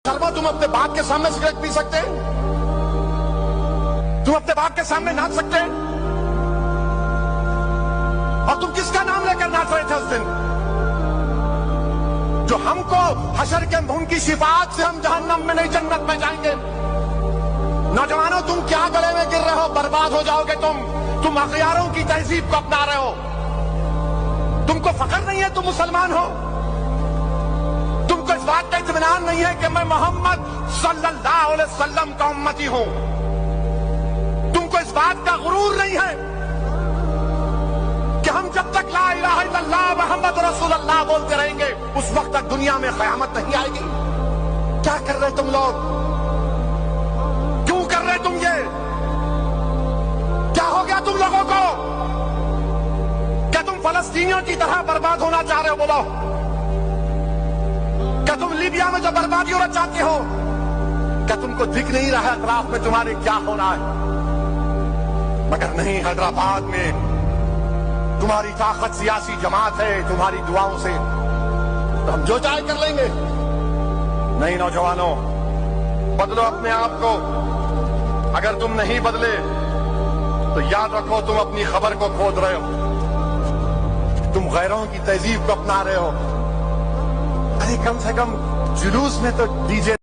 तुम अपने बाप के सामने सिगरेट पी सकते हैं? तुम अपने बाप के सामने नाच सकते हैं? और तुम किसका नाम लेकर नाच रहे थे उस दिन? जो हमको हशर के उनकी शिफात से हम जहन्नम में नहीं जन्नत में जाएंगे। नौजवानों, तुम क्या गले में गिर रहे हो? बर्बाद हो जाओगे तुम अखियारों की तहजीब को अपना रहे हो। तुमको फख्र नहीं है तुम मुसलमान हो? तुमको इस बात का इत्मीनान नहीं है कि मैं मोहम्मद सल्लल्लाहु अलैहि वसल्लम का उम्मती हूं? तुमको इस बात का गुरूर नहीं है कि हम जब तक ला इलाहा इल्लल्लाह मुहम्मद रसूलुल्लाह बोलते रहेंगे उस वक्त तक दुनिया में क़यामत नहीं आएगी? क्या कर रहे तुम लोग? क्यों कर रहे तुम ये? क्या हो गया तुम लोगों को? क्या तुम फलस्तीनियों की तरह बर्बाद होना चाह रहे हो? बोलो, क्या तुम लीबिया में जो बर्बादी होना चाहते हो? क्या तुमको दिख नहीं रहा है अतराफ में तुम्हारे क्या होना है? मगर नहीं, हैदराबाद में तुम्हारी ताकत सियासी जमात है, तुम्हारी दुआओं से तो हम जो चाहे कर लेंगे। नहीं नौजवानों, बदलो अपने आप को। अगर तुम नहीं बदले तो याद रखो तुम अपनी खबर को खोद रहे हो, तुम गैरों की तहजीब को अपना रहे हो। अरे कम से कम जुलूस में तो डीजे